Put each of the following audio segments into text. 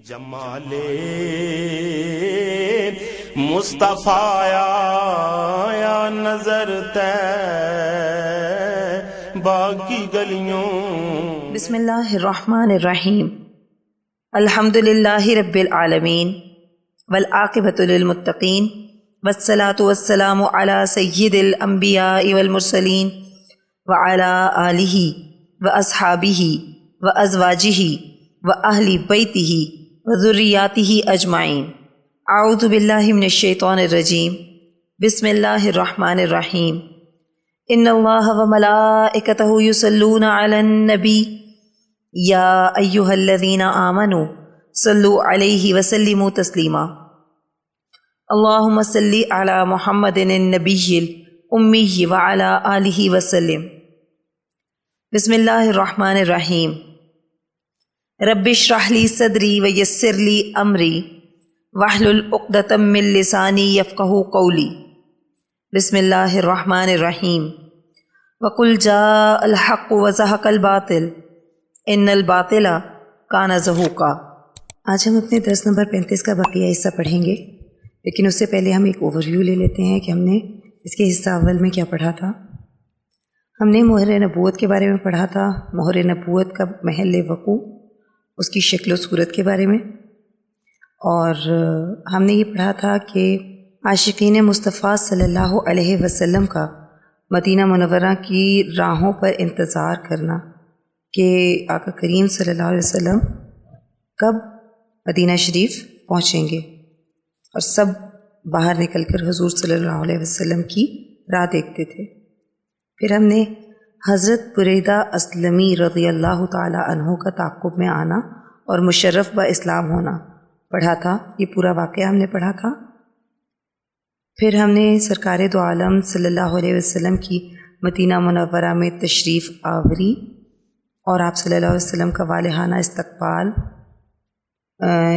جمال مصطفیٰ یا نظر طیبہ کی گلیوں۔ بسم اللہ الرحمن الرحیم۔ الحمد للہ رب العالمین والعاقبۃ للمتقین والصلاۃ والسلام علی سید الانبیاء والمرسلین وعلی آلہ واصحابہ وازواجہ واہل بیتہ وذریاتہ اجمعین۔ اعوذ باللہ من الشیطان الرجیم۔ بسم اللہ الرحمن الرحیم۔ ان اللہ وملائکتہ یصلون علی النبی یا ایہا الذین آمنوا صلوا علیہ وسلموا تسلیما۔ اللہم صلی علی محمد النبی الامی وعلی آلہ وسلم۔ بسم اللہ الرحمن الرحیم۔ رب اشرح لی صدری ویسر لی امری واحلل عقدۃ من لسانی یفقہوا قولی۔ بسم اللہ الرحمن الرحیم۔ وقل جاء الحق وزہق الباطل ان الباطل کان زہوقا۔ آج ہم اپنے درس نمبر 35 کا بقیہ حصہ پڑھیں گے، لیکن اس سے پہلے ہم ایک اوور ویو لے لیتے ہیں کہ ہم نے اس کے حصہ اول میں کیا پڑھا تھا۔ ہم نے مہر نبوت کے بارے میں پڑھا تھا، مہر نبوت کا محل وقوع، اس کی شکل و صورت کے بارے میں، اور ہم نے یہ پڑھا تھا کہ عاشقین مصطفیٰ صلی اللہ علیہ وسلم کا مدینہ منورہ کی راہوں پر انتظار کرنا کہ آقا کریم صلی اللہ علیہ وسلم کب مدینہ شریف پہنچیں گے، اور سب باہر نکل کر حضور صلی اللہ علیہ وسلم کی راہ دیکھتے تھے۔ پھر ہم نے حضرت بریدہ اسلمی رضی اللہ تعالی عنہ کا تعاقب میں آنا اور مشرف با اسلام ہونا پڑھا تھا، یہ پورا واقعہ ہم نے پڑھا تھا۔ پھر ہم نے سرکار دو عالم صلی اللہ علیہ وسلم کی مدینہ منورہ میں تشریف آوری اور آپ صلی اللہ علیہ وسلم کا والہانہ استقبال،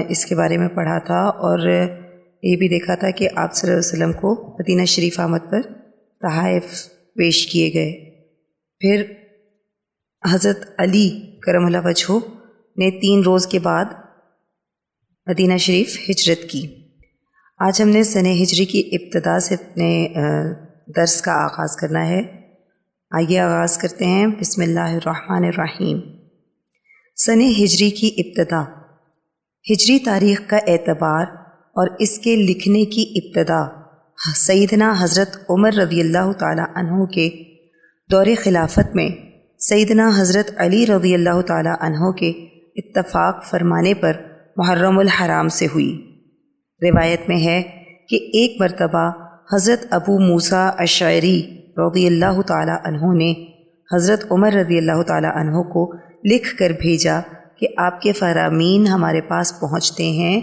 اس کے بارے میں پڑھا تھا، اور یہ بھی دیکھا تھا کہ آپ صلی اللہ علیہ وسلم کو مدینہ شریف آمد پر تحائف پیش کیے گئے۔ پھر حضرت علی کرم اللہ وجہہ نے 3 روز کے بعد مدینہ شریف ہجرت کی۔ آج ہم نے سنہ ہجری کی ابتدا سے اپنے درس کا آغاز کرنا ہے۔ آئیے آغاز کرتے ہیں۔ بسم اللہ الرحمن الرحیم۔ سنہ ہجری کی ابتدا، ہجری تاریخ کا اعتبار اور اس کے لکھنے کی ابتدا سیدنا حضرت عمر رضی اللہ تعالی عنہ کے دور خلافت میں سیدنا حضرت علی رضی اللہ تعالی عنہ کے اتفاق فرمانے پر محرم الحرام سے ہوئی۔ روایت میں ہے کہ ایک مرتبہ حضرت ابو موسیٰ اشعری رضی اللہ تعالی عنہ نے حضرت عمر رضی اللہ تعالی عنہ کو لکھ کر بھیجا کہ آپ کے فرامین ہمارے پاس پہنچتے ہیں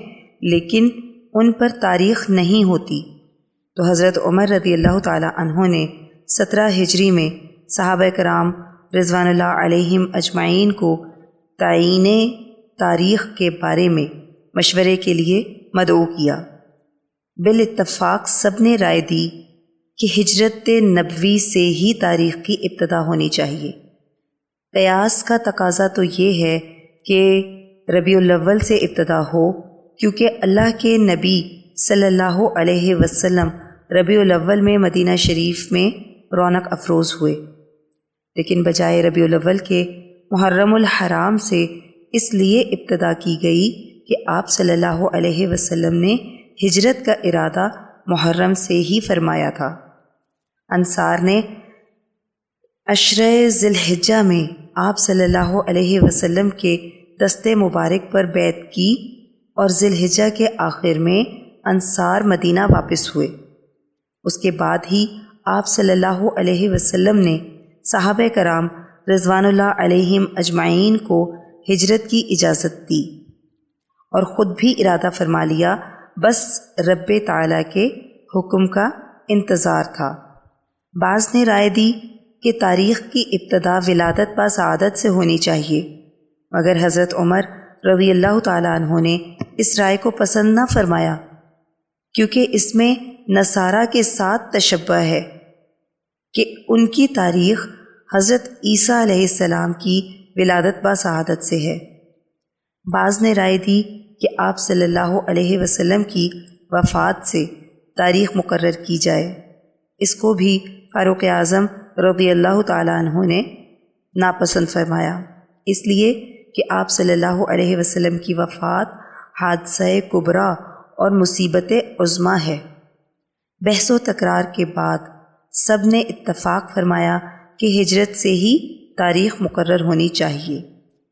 لیکن ان پر تاریخ نہیں ہوتی، تو حضرت عمر رضی اللہ تعالی عنہ نے 17 ہجری میں صحابہ کرام رضوان اللہ علیہم اجمعین کو تعیین تاریخ کے بارے میں مشورے کے لیے مدعو کیا۔ بالاتفاق سب نے رائے دی کہ ہجرت نبوی سے ہی تاریخ کی ابتدا ہونی چاہیے۔ قیاس کا تقاضا تو یہ ہے کہ ربیع الاول سے ابتدا ہو، کیونکہ اللہ کے نبی صلی اللہ علیہ وسلم ربیع الاول میں مدینہ شریف میں رونق افروز ہوئے، لیکن بجائے ربیع الاول کے محرم الحرام سے اس لیے ابتدا کی گئی کہ آپ صلی اللہ علیہ وسلم نے ہجرت کا ارادہ محرم سے ہی فرمایا تھا۔ انصار نے عشرہ ذی الحجہ میں آپ صلی اللہ علیہ وسلم کے دست مبارک پر بیعت کی، اور ذی الحجہ کے آخر میں انصار مدینہ واپس ہوئے۔ اس کے بعد ہی آپ صلی اللہ علیہ وسلم نے صحابہ کرام رضوان اللہ علیہم اجمعین کو ہجرت کی اجازت دی اور خود بھی ارادہ فرما لیا، بس رب تعالیٰ کے حکم کا انتظار تھا۔ بعض نے رائے دی کہ تاریخ کی ابتدا ولادت با سعادت سے ہونی چاہیے، مگر حضرت عمر رضی اللہ تعالیٰ عنہ نے اس رائے کو پسند نہ فرمایا، کیونکہ اس میں نصارہ کے ساتھ تشبہ ہے کہ ان کی تاریخ حضرت عیسیٰ علیہ السلام کی ولادت با سعادت سے ہے۔ بعض نے رائے دی کہ آپ صلی اللہ علیہ وسلم کی وفات سے تاریخ مقرر کی جائے۔ اس کو بھی فاروق اعظم رضی اللہ تعالیٰ عنہ نے ناپسند فرمایا، اس لیے کہ آپ صلی اللہ علیہ وسلم کی وفات حادثہ کبریٰ اور مصیبت عظمیٰ ہے۔ بحث و تکرار کے بعد سب نے اتفاق فرمایا کہ ہجرت سے ہی تاریخ مقرر ہونی چاہیے،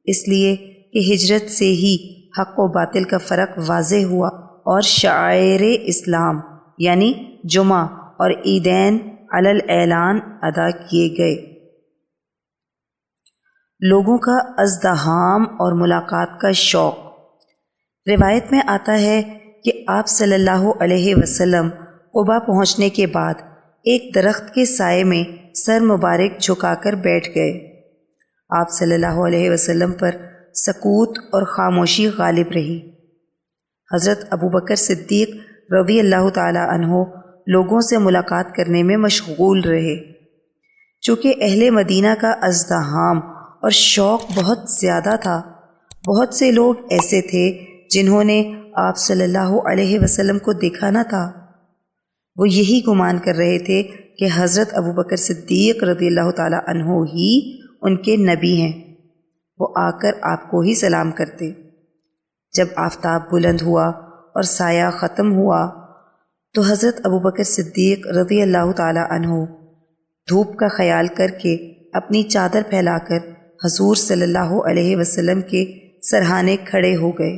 اس لیے کہ ہجرت سے ہی حق و باطل کا فرق واضح ہوا اور شعائر اسلام یعنی جمعہ اور عیدین علی الاعلان ادا کیے گئے۔ لوگوں کا ازدحام اور ملاقات کا شوق۔ روایت میں آتا ہے کہ آپ صلی اللہ علیہ وسلم قباء پہنچنے کے بعد ایک درخت کے سائے میں سر مبارک جھکا کر بیٹھ گئے۔ آپ صلی اللہ علیہ وسلم پر سکوت اور خاموشی غالب رہی۔ حضرت ابوبکر صدیق رضی اللہ تعالی عنہ لوگوں سے ملاقات کرنے میں مشغول رہے۔ چونکہ اہل مدینہ کا ازدحام اور شوق بہت زیادہ تھا، بہت سے لوگ ایسے تھے جنہوں نے آپ صلی اللہ علیہ وسلم کو دیکھا نہ تھا۔ وہ یہی گمان کر رہے تھے کہ حضرت ابوبکر صدیق رضی اللہ تعالی عنہ ہی ان کے نبی ہیں، وہ آ کر آپ کو ہی سلام کرتے۔ جب آفتاب بلند ہوا اور سایہ ختم ہوا تو حضرت ابوبکر صدیق رضی اللہ تعالی عنہ دھوپ کا خیال کر کے اپنی چادر پھیلا کر حضور صلی اللہ علیہ وسلم کے سرہانے کھڑے ہو گئے۔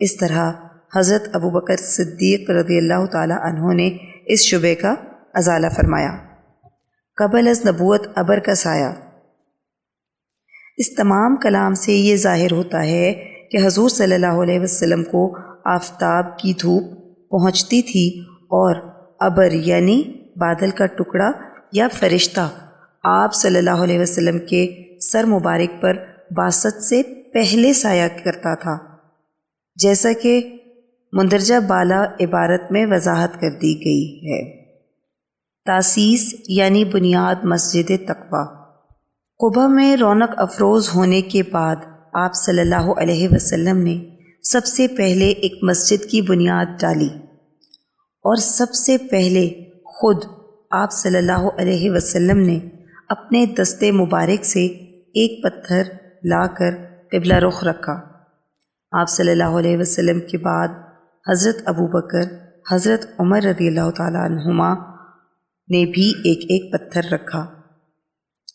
اس طرح حضرت ابوبکر صدیق رضی اللہ تعالی عنہ نے اس شبہ کا ازالہ فرمایا۔ قبل از نبوت ابر کا سایہ۔ اس تمام کلام سے یہ ظاہر ہوتا ہے کہ حضور صلی اللہ علیہ وسلم کو آفتاب کی دھوپ پہنچتی تھی اور ابر یعنی بادل کا ٹکڑا یا فرشتہ آپ صلی اللہ علیہ وسلم کے سر مبارک پر باسط سے پہلے سایہ کرتا تھا، جیسا کہ مندرجہ بالا عبارت میں وضاحت کر دی گئی ہے۔ تاسیس یعنی بنیاد مسجد تقویٰ۔ قباء میں رونق افروز ہونے کے بعد آپ صلی اللہ علیہ وسلم نے سب سے پہلے ایک مسجد کی بنیاد ڈالی اور سب سے پہلے خود آپ صلی اللہ علیہ وسلم نے اپنے دست مبارک سے ایک پتھر لا کر قبلہ رخ رکھا۔ آپ صلی اللہ علیہ وسلم کے بعد حضرت ابوبکر، حضرت عمر رضی اللہ تعالیٰ عنہما نے بھی ایک ایک پتھر رکھا۔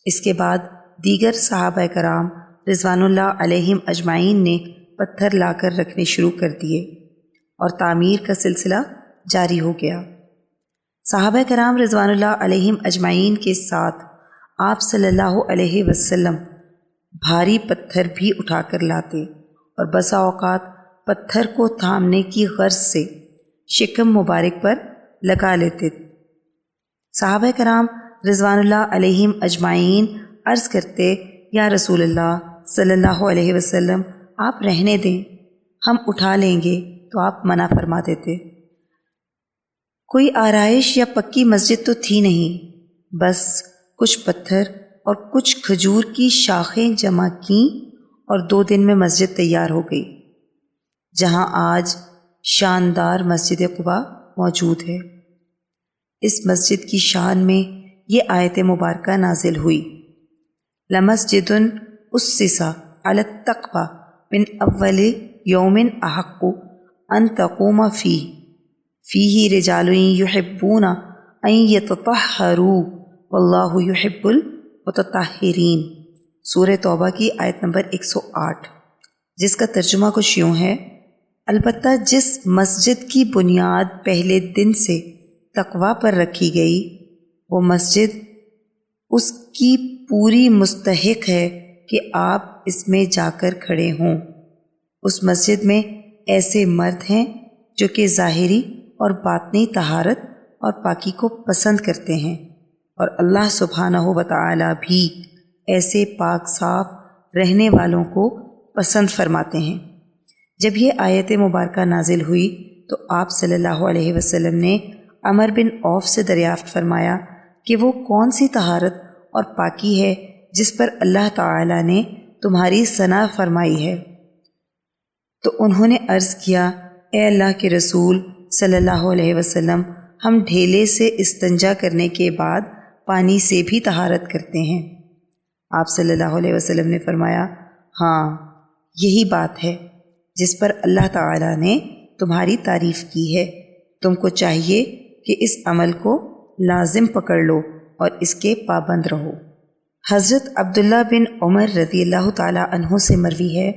اس کے بعد دیگر صحابہ کرام رضوان اللہ علیہم اجمعین نے پتھر لا کر رکھنے شروع کر دیے اور تعمیر کا سلسلہ جاری ہو گیا۔ صحابہ کرام رضوان اللہ علیہم اجمعین کے ساتھ آپ صلی اللہ علیہ وسلم بھاری پتھر بھی اٹھا کر لاتے اور بسا اوقات پتھر کو تھامنے کی غرض سے شکم مبارک پر لگا لیتے۔ صحابہ کرام رضوان اللہ علیہم اجمعین عرض کرتے، یا رسول اللہ صلی اللہ علیہ وسلم آپ رہنے دیں، ہم اٹھا لیں گے، تو آپ منع فرما دیتے۔ کوئی آرائش یا پکی مسجد تو تھی نہیں، بس کچھ پتھر اور کچھ کھجور کی شاخیں جمع کیں اور 2 دن میں مسجد تیار ہو گئی، جہاں آج شاندار مسجد قباء موجود ہے۔ اس مسجد کی شان میں یہ آیت مبارکہ نازل ہوئی، لَمَسْجِدٌ أُسِّسَ عَلَى التَّقْوَىٰ مِنْ أَوَّلِ يَوْمٍ أَحَقُّ أَن تَقُومَ فِيهِ رِجَالٌ يُحِبُّونَ أَن يَتَطَهَّرُوا وَاللَّهُ يُحِبُّ الْمُتَطَهِّرِينَ۔ سورہ توبہ کی آیت نمبر 108، جس کا ترجمہ کچھ یوں ہے، البتہ جس مسجد کی بنیاد پہلے دن سے تقویٰ پر رکھی گئی، وہ مسجد اس کی پوری مستحق ہے کہ آپ اس میں جا کر کھڑے ہوں۔ اس مسجد میں ایسے مرد ہیں جو کہ ظاہری اور باطنی طہارت اور پاکی کو پسند کرتے ہیں، اور اللہ سبحانہ و تعالی بھی ایسے پاک صاف رہنے والوں کو پسند فرماتے ہیں۔ جب یہ آیت مبارکہ نازل ہوئی تو آپ صلی اللہ علیہ وسلم نے عمر بن عوف سے دریافت فرمایا کہ وہ کون سی طہارت اور پاکی ہے جس پر اللہ تعالی نے تمہاری ثنا فرمائی ہے؟ تو انہوں نے عرض کیا، اے اللہ کے رسول صلی اللہ علیہ وسلم، ہم ڈھیلے سے استنجا کرنے کے بعد پانی سے بھی طہارت کرتے ہیں۔ آپ صلی اللہ علیہ وسلم نے فرمایا، ہاں یہی بات ہے جس پر اللہ تعالیٰ نے تمہاری تعریف کی ہے، تم کو چاہیے کہ اس عمل کو لازم پکڑ لو اور اس کے پابند رہو۔ حضرت عبداللہ بن عمر رضی اللہ تعالیٰ عنہ سے مروی ہے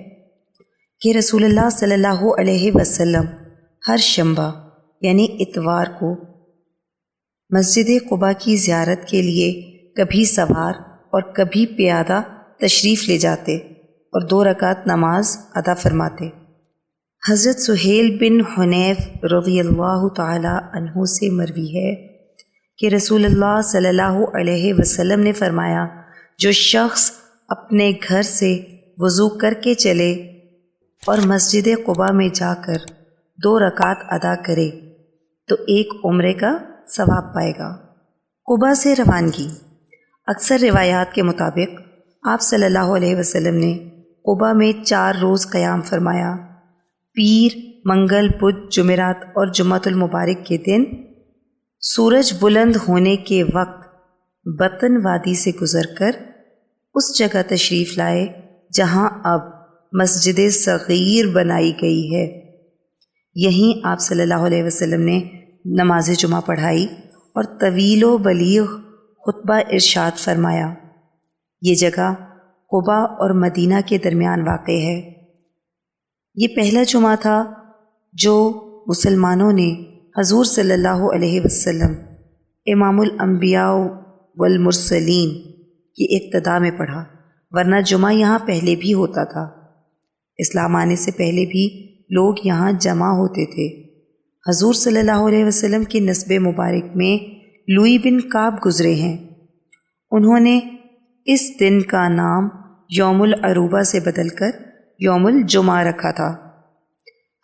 کہ رسول اللہ صلی اللہ علیہ وسلم ہر شنبہ یعنی اتوار کو مسجد قباء کی زیارت کے لیے کبھی سوار اور کبھی پیادہ تشریف لے جاتے اور 2 رکعت نماز ادا فرماتے۔ حضرت سہیل بن حنیف رضی اللہ تعالی عنہ سے مروی ہے کہ رسول اللہ صلی اللہ علیہ وسلم نے فرمایا، جو شخص اپنے گھر سے وضو کر کے چلے اور مسجد قباء میں جا کر 2 رکعت ادا کرے تو ایک عمرے کا ثواب پائے گا۔ قباء سے روانگی۔ اکثر روایات کے مطابق آپ صلی اللہ علیہ وسلم نے قباء میں 4 روز قیام فرمایا۔ پیر، منگل، بدھ، جمعرات اور جمعۃ المبارک کے دن سورج بلند ہونے کے وقت بطن وادی سے گزر کر اس جگہ تشریف لائے جہاں اب مسجد صغیر بنائی گئی ہے۔ یہیں آپ صلی اللہ علیہ وسلم نے نماز جمعہ پڑھائی اور طویل و بلیغ خطبہ ارشاد فرمایا۔ یہ جگہ قباء اور مدینہ کے درمیان واقع ہے۔ یہ پہلا جمعہ تھا جو مسلمانوں نے حضور صلی اللہ علیہ وسلم امام الانبیاء والمرسلین کی اقتداء میں پڑھا، ورنہ جمعہ یہاں پہلے بھی ہوتا تھا۔ اسلام آنے سے پہلے بھی لوگ یہاں جمع ہوتے تھے۔ حضور صلی اللہ علیہ وسلم کی نسب مبارک میں لوئی بن کعب گزرے ہیں۔ انہوں نے اس دن کا نام یوم العروبہ سے بدل کر یوم الجمعہ رکھا تھا۔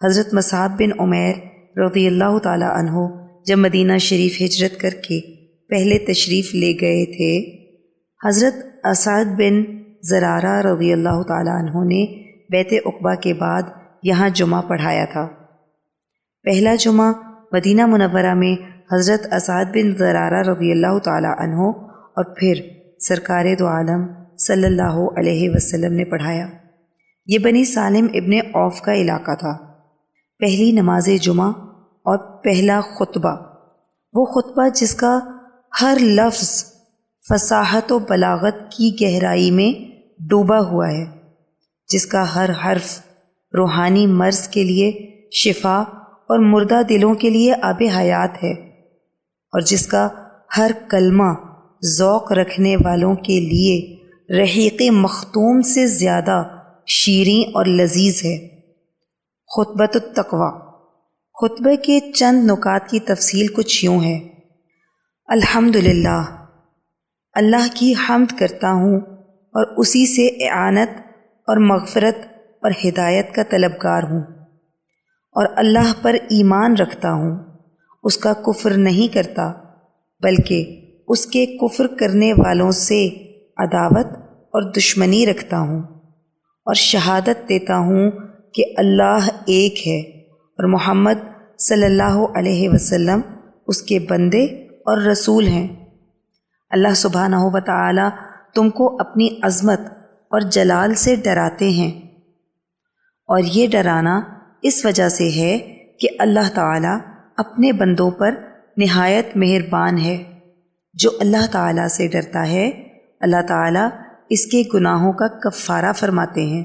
حضرت مصعب بن عمیر رضی اللہ تعالی عنہ جب مدینہ شریف ہجرت کر کے پہلے تشریف لے گئے تھے، حضرت اسعد بن زرارہ رضی اللہ تعالی عنہ نے بیت عقبہ کے بعد یہاں جمعہ پڑھایا تھا۔ پہلا جمعہ مدینہ منورہ میں حضرت اسعد بن زرارہ رضی اللہ تعالی عنہ اور پھر سرکار دو عالم صلی اللہ علیہ وسلم نے پڑھایا۔ یہ بنی سالم ابن عوف کا علاقہ تھا۔ پہلی نماز جمعہ اور پہلا خطبہ، وہ خطبہ جس کا ہر لفظ فصاحت و بلاغت کی گہرائی میں ڈوبا ہوا ہے، جس کا ہر حرف روحانی مرض کے لیے شفا اور مردہ دلوں کے لیے آب حیات ہے، اور جس کا ہر کلمہ ذوق رکھنے والوں کے لیے رحیق مختوم سے زیادہ شیریں اور لذیذ ہے۔ خطبۃ التقویٰ۔ خطبے کے چند نکات کی تفصیل کچھ یوں ہے۔ الحمدللہ، اللہ کی حمد کرتا ہوں اور اسی سے اعانت اور مغفرت اور ہدایت کا طلبگار ہوں، اور اللہ پر ایمان رکھتا ہوں، اس کا کفر نہیں کرتا بلکہ اس کے کفر کرنے والوں سے عداوت اور دشمنی رکھتا ہوں، اور شہادت دیتا ہوں کہ اللہ ایک ہے اور محمد صلی اللہ علیہ وسلم اس کے بندے اور رسول ہیں۔ اللہ سبحانہ و تعالی تم کو اپنی عظمت اور جلال سے ڈراتے ہیں، اور یہ ڈرانا اس وجہ سے ہے کہ اللہ تعالی اپنے بندوں پر نہایت مہربان ہے۔ جو اللہ تعالی سے ڈرتا ہے، اللہ تعالی اس کے گناہوں کا کفارہ فرماتے ہیں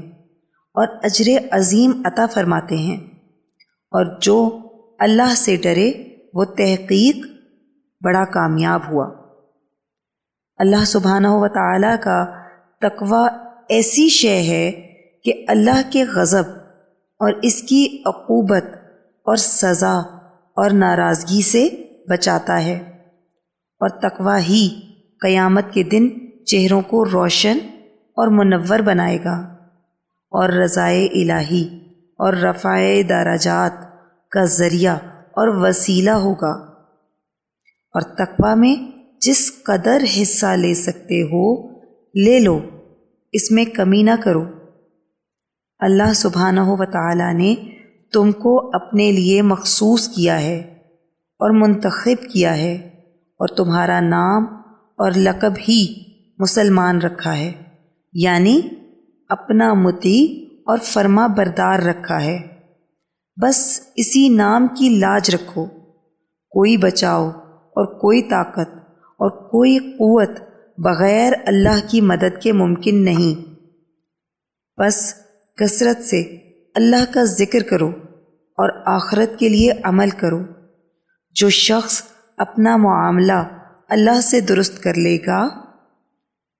اور اجر عظیم عطا فرماتے ہیں، اور جو اللہ سے ڈرے وہ تحقیق بڑا کامیاب ہوا۔ اللہ سبحانہ و تعالی کا تقوی ایسی شے ہے کہ اللہ کے غضب اور اس کی عقوبت اور سزا اور ناراضگی سے بچاتا ہے، اور تقوی ہی قیامت کے دن چہروں کو روشن اور منور بنائے گا، اور رضائے الہی اور رفع درجات کا ذریعہ اور وسیلہ ہوگا۔ اور تقوی میں جس قدر حصہ لے سکتے ہو لے لو، اس میں کمی نہ کرو۔ اللہ سبحانہ و تعالی نے تم کو اپنے لیے مخصوص کیا ہے اور منتخب کیا ہے، اور تمہارا نام اور لقب ہی مسلمان رکھا ہے، یعنی اپنا مطیع اور فرما بردار رکھا ہے۔ بس اسی نام کی لاج رکھو۔ کوئی بچاؤ اور کوئی طاقت اور کوئی قوت بغیر اللہ کی مدد کے ممکن نہیں۔ بس کثرت سے اللہ کا ذکر کرو اور آخرت کے لیے عمل کرو۔ جو شخص اپنا معاملہ اللہ سے درست کر لے گا،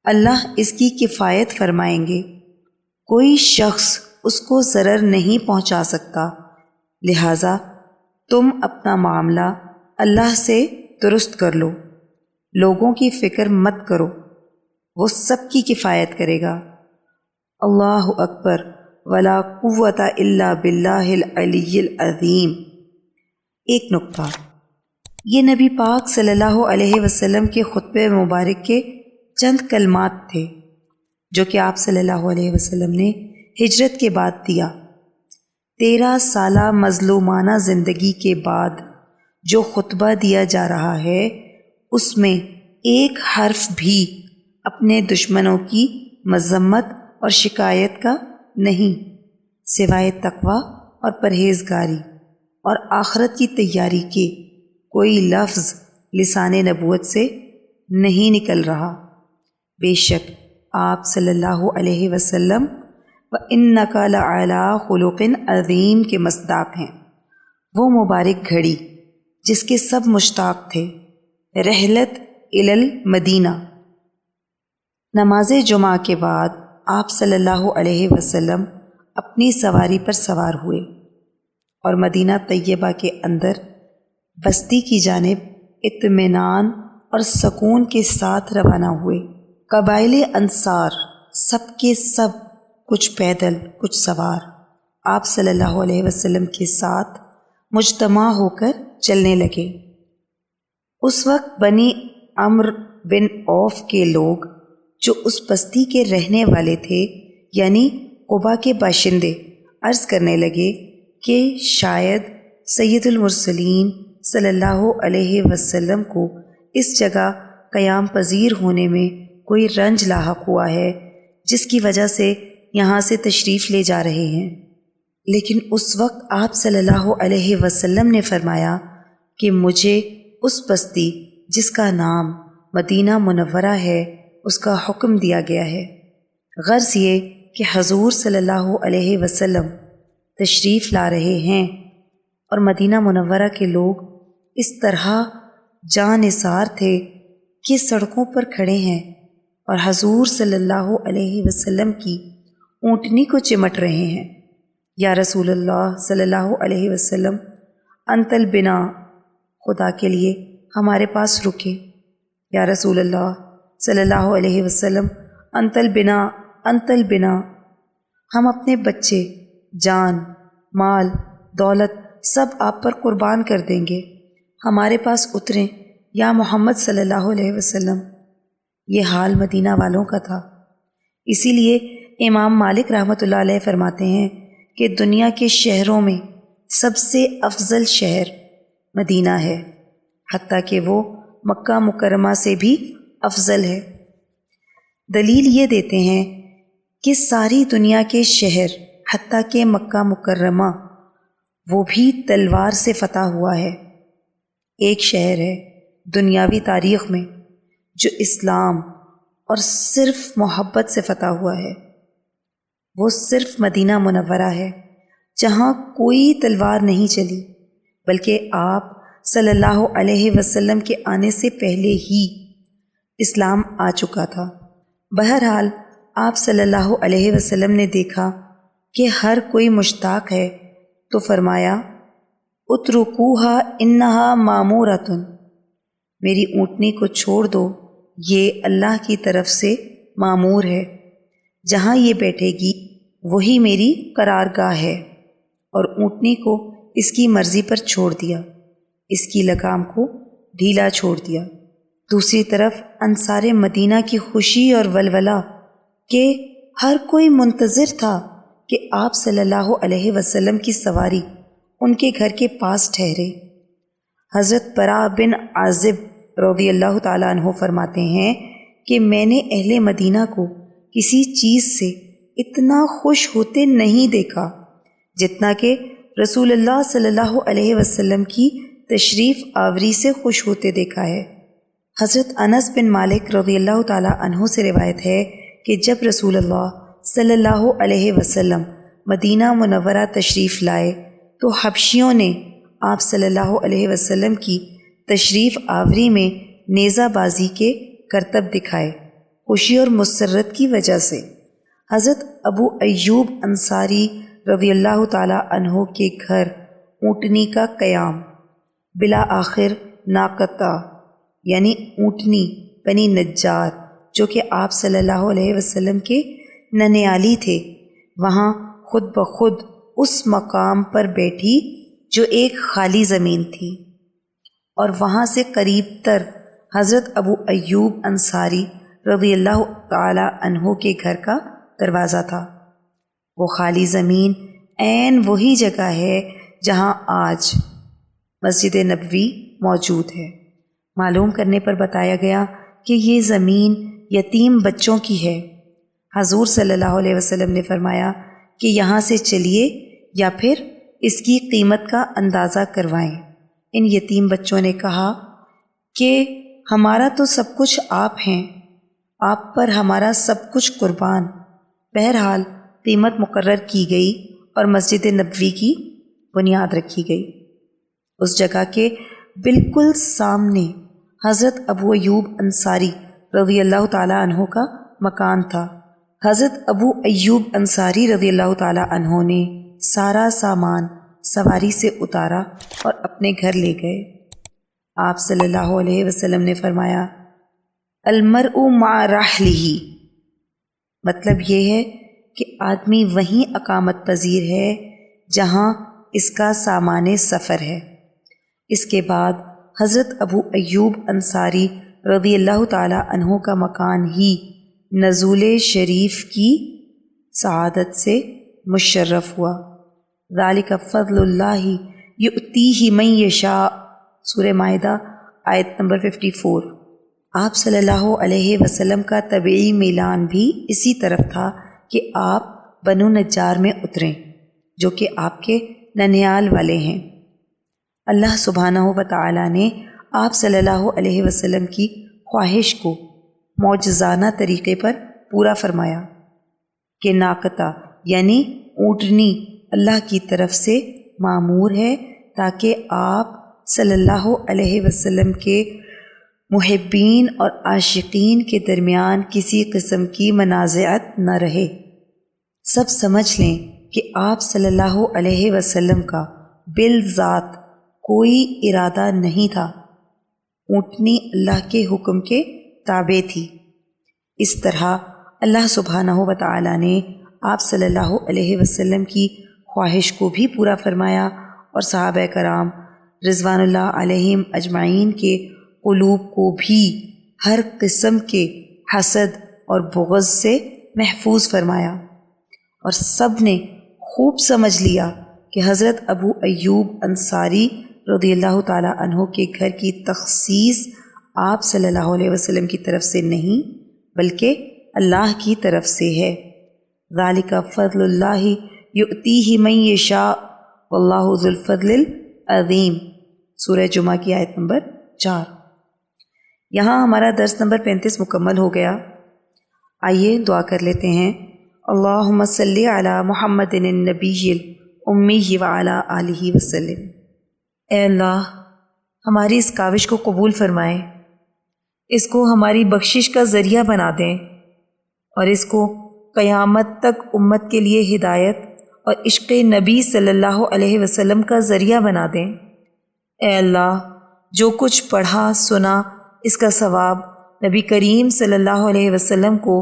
اللہ اس کی کفایت فرمائیں گے۔ کوئی شخص اس کو ضرر نہیں پہنچا سکتا، لہٰذا تم اپنا معاملہ اللہ سے درست کر لو۔ لوگوں کی فکر مت کرو، وہ سب کی کفایت کرے گا۔ اللہ اکبر ولا قوت الا باللہ العلی العظیم۔ ایک نکتہ، یہ نبی پاک صلی اللہ علیہ وسلم کے خطبہ مبارک کے چند کلمات تھے جو کہ آپ صلی اللہ علیہ وسلم نے ہجرت کے بعد دیا۔ 13 سالہ مظلومانہ زندگی کے بعد جو خطبہ دیا جا رہا ہے، اس میں ایک حرف بھی اپنے دشمنوں کی مذمت اور شکایت کا نہیں، سوائے تقوی اور پرہیزگاری اور آخرت کی تیاری کے کوئی لفظ لسان نبوت سے نہیں نکل رہا۔ بے شک آپ صلی اللہ علیہ وسلم وَإِنَّكَ لَعَلَىٰ خُلُقٍ عظیم کے مصداق ہیں۔ وہ مبارک گھڑی جس کے سب مشتاق تھے، رحلت الی المدینہ۔ نماز جمعہ کے بعد آپ صلی اللہ علیہ وسلم اپنی سواری پر سوار ہوئے اور مدینہ طیبہ کے اندر بستی کی جانب اطمینان اور سکون کے ساتھ روانہ ہوئے۔ قبائل انصار سب کے سب، کچھ پیدل کچھ سوار، آپ صلی اللہ علیہ وسلم کے ساتھ مجتمع ہو کر چلنے لگے۔ اس وقت بنی عمرو بن عوف کے لوگ جو اس بستی کے رہنے والے تھے، یعنی قبا کے باشندے، عرض کرنے لگے کہ شاید سید المرسلین صلی اللہ علیہ وسلم کو اس جگہ قیام پذیر ہونے میں کوئی رنج لاحق ہوا ہے، جس کی وجہ سے یہاں سے تشریف لے جا رہے ہیں۔ لیکن اس وقت آپ صلی اللہ علیہ وسلم نے فرمایا کہ مجھے اس بستی جس کا نام مدینہ منورہ ہے اس کا حکم دیا گیا ہے۔ غرض یہ کہ حضور صلی اللہ علیہ وسلم تشریف لا رہے ہیں اور مدینہ منورہ کے لوگ اس طرح جاں نثار تھے کہ سڑکوں پر کھڑے ہیں اور حضور صلی اللہ علیہ وسلم کی اونٹنی کو چمٹ رہے ہیں۔ یا رسول اللہ صلی اللہ علیہ وسلم، انت البنا، خدا کے لیے ہمارے پاس رکے۔ یا رسول اللہ صلی اللہ علیہ وسلم، انت البنا، انت البنا، ہم اپنے بچے، جان، مال، دولت سب آپ پر قربان کر دیں گے، ہمارے پاس اتریں یا محمد صلی اللہ علیہ وسلم۔ یہ حال مدینہ والوں کا تھا۔ اسی لیے امام مالک رحمۃ اللہ علیہ فرماتے ہیں کہ دنیا کے شہروں میں سب سے افضل شہر مدینہ ہے، حتیٰ کہ وہ مکہ مکرمہ سے بھی افضل ہے۔ دلیل یہ دیتے ہیں کہ ساری دنیا کے شہر حتیٰ کہ مکہ مکرمہ وہ بھی تلوار سے فتح ہوا ہے۔ ایک شہر ہے دنیاوی تاریخ میں جو اسلام اور صرف محبت سے فتح ہوا ہے، وہ صرف مدینہ منورہ ہے، جہاں کوئی تلوار نہیں چلی، بلکہ آپ صلی اللہ علیہ وسلم کے آنے سے پہلے ہی اسلام آ چکا تھا۔ بہرحال آپ صلی اللہ علیہ وسلم نے دیکھا کہ ہر کوئی مشتاق ہے تو فرمایا، اترکوہا انہا مامورۃ، میری اونٹنی کو چھوڑ دو، یہ اللہ کی طرف سے مامور ہے، جہاں یہ بیٹھے گی وہی میری قرارگاہ ہے، اور اونٹنی کو اس کی مرضی پر چھوڑ دیا، اس کی لگام کو ڈھیلا چھوڑ دیا۔ دوسری طرف انصار مدینہ کی خوشی اور ولولہ کہ ہر کوئی منتظر تھا کہ آپ صلی اللہ علیہ وسلم کی سواری ان کے گھر کے پاس ٹھہرے۔ حضرت برا بن عازب رضی اللہ تعالیٰ عنہ فرماتے ہیں کہ میں نے اہل مدینہ کو کسی چیز سے اتنا خوش ہوتے نہیں دیکھا جتنا کہ رسول اللہ صلی اللہ علیہ وسلم کی تشریف آوری سے خوش ہوتے دیکھا ہے۔ حضرت انس بن مالک رضی اللہ تعالیٰ عنہ سے روایت ہے کہ جب رسول اللہ صلی اللہ علیہ وسلم مدینہ منورہ تشریف لائے تو حبشیوں نے آپ صلی اللہ علیہ وسلم کی تشریف آوری میں نیزہ بازی کے کرتب دکھائے، خوشی اور مسرت کی وجہ سے۔ حضرت ابو ایوب انصاری رضی اللہ تعالیٰ عنہ کے گھر اونٹنی کا قیام، بلا آخر ناقتہ یعنی اونٹنی بنی نجار جو کہ آپ صلی اللہ علیہ وسلم کے ننیالی تھے، وہاں خود بخود اس مقام پر بیٹھی جو ایک خالی زمین تھی، اور وہاں سے قریب تر حضرت ابو ایوب انصاری رضی اللہ تعالی عنہ کے گھر کا دروازہ تھا۔ وہ خالی زمین عین وہی جگہ ہے جہاں آج مسجد نبوی موجود ہے۔ معلوم کرنے پر بتایا گیا کہ یہ زمین یتیم بچوں کی ہے۔ حضور صلی اللہ علیہ وسلم نے فرمایا کہ یہاں سے چلیے یا پھر اس کی قیمت کا اندازہ کروائیں۔ ان یتیم بچوں نے کہا کہ ہمارا تو سب کچھ آپ ہیں، آپ پر ہمارا سب کچھ قربان۔ بہرحال قیمت مقرر کی گئی اور مسجد نبوی کی بنیاد رکھی گئی۔ اس جگہ کے بالکل سامنے حضرت ابو ایوب انصاری رضی اللہ تعالیٰ عنہ کا مکان تھا۔ حضرت ابو ایوب انصاری رضی اللہ تعالیٰ عنہ نے سارا سامان سواری سے اتارا اور اپنے گھر لے گئے۔ آپ صلی اللہ علیہ وسلم نے فرمایا المرء مع رحلہ، مطلب یہ ہے کہ آدمی وہیں اقامت پذیر ہے جہاں اس کا سامان سفر ہے۔ اس کے بعد حضرت ابو ایوب انصاری رضی اللہ تعالیٰ عنہ کا مکان ہی نزول شریف کی سعادت سے مشرف ہوا۔ ذالک فضل اللہ یؤتیہ من یشاء، سورہ مائدہ آیت نمبر 54۔ آپ صلی اللہ علیہ وسلم کا طبعی میلان بھی اسی طرف تھا کہ آپ بنو نجار میں اتریں جو کہ آپ کے ننیال والے ہیں۔ اللہ سبحانہ و تعالی نے آپ صلی اللہ علیہ وسلم کی خواہش کو معجزانہ طریقے پر پورا فرمایا کہ ناقتہ یعنی اونٹنی اللہ کی طرف سے معمور ہے تاکہ آپ صلی اللہ علیہ وسلم کے محبین اور عاشقین کے درمیان کسی قسم کی منازعت نہ رہے۔ سب سمجھ لیں کہ آپ صلی اللہ علیہ وسلم کا بالذات کوئی ارادہ نہیں تھا، اونٹنی اللہ کے حکم کے تابع تھی۔ اس طرح اللہ سبحانہ و تعالی نے آپ صلی اللہ علیہ وسلم کی خواہش کو بھی پورا فرمایا اور صحابہ کرام رضوان اللہ علیہم اجمعین کے قلوب کو بھی ہر قسم کے حسد اور بغض سے محفوظ فرمایا، اور سب نے خوب سمجھ لیا کہ حضرت ابو ایوب انصاری رضی اللہ تعالیٰ عنہ کے گھر کی تخصیص آپ صلی اللہ علیہ وسلم کی طرف سے نہیں بلکہ اللہ کی طرف سے ہے۔ ذالک فضل اللہ یؤتیہ من یشاء واللہ ذو الفضل العظیم، سورہ جمعہ کی آیت نمبر 4۔ یہاں ہمارا درس نمبر 35 مکمل ہو گیا۔ آئیے دعا کر لیتے ہیں۔ اللہم صلی علی محمد النبی الامی وعلی آلہ وسلم۔ اے اللہ، ہماری اس کاوش کو قبول فرمائیں، اس کو ہماری بخشش کا ذریعہ بنا دیں، اور اس کو قیامت تک امت کے لیے ہدایت اور عشق نبی صلی اللہ علیہ وسلم کا ذریعہ بنا دیں۔ اے اللہ، جو کچھ پڑھا سنا اس کا ثواب نبی کریم صلی اللہ علیہ وسلم کو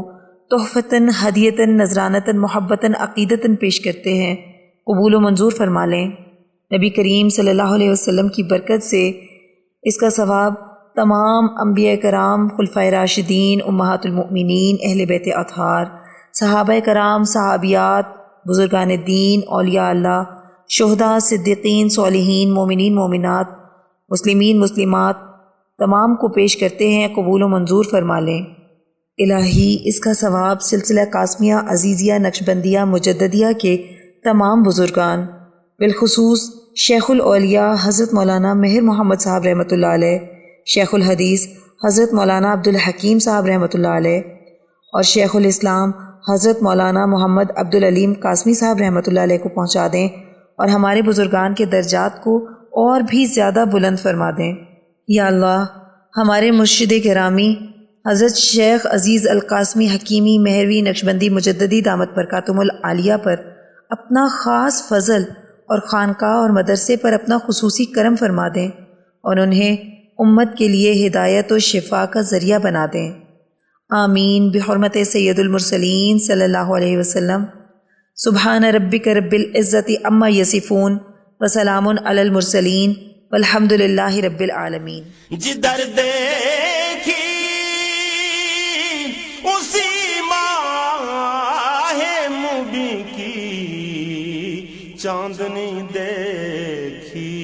تحفتاً ہدیتاً نذرانتاً محبتاً عقیدتاً پیش کرتے ہیں، قبول و منظور فرما لیں۔ نبی کریم صلی اللہ علیہ وسلم کی برکت سے اس کا ثواب تمام انبیاء کرام، خلفائے راشدین، امہات المؤمنین، اہل بیت اطہار، صحابہ کرام، صحابیات، بزرگان دین، اولیاء اللہ، شہداء، صدیقین، صالحین، مومنین، مومنات، مسلمین، مسلمات تمام کو پیش کرتے ہیں، قبول و منظور فرما لیں۔ الہی اس کا ثواب سلسلہ قاسمیہ، عزیزیہ، نقشبندیہ، مجددیہ کے تمام بزرگان، بالخصوص شیخ الاولیاء حضرت مولانا مہر محمد صاحب رحمۃ اللہ علیہ، شیخ الحدیث حضرت مولانا عبدالحکیم صاحب رحمۃ اللہ علیہ، اور شیخ الاسلام حضرت مولانا محمد عبدالعلیم قاسمی صاحب رحمۃ اللہ علیہ کو پہنچا دیں، اور ہمارے بزرگان کے درجات کو اور بھی زیادہ بلند فرما دیں۔ یا اللہ، ہمارے مرشد گرامی حضرت شیخ عزیز القاسمی حکیمی مہروی نقشبندی مجددی دامت برکاتہم العالیہ پر اپنا خاص فضل اور خانقاہ اور مدرسے پر اپنا خصوصی کرم فرما دیں، اور انہیں امت کے لیے ہدایت و شفا کا ذریعہ بنا دیں۔ آمین بحرمت سید المرسلین صلی اللہ علیہ وسلم۔ سبحان ربک رب العزت عما یصفون وسلام علی المرسلین والحمد للہ رب العالمین۔ جدھر دیکھی اسی ماہ مبیں کی چاندنی دیکھی۔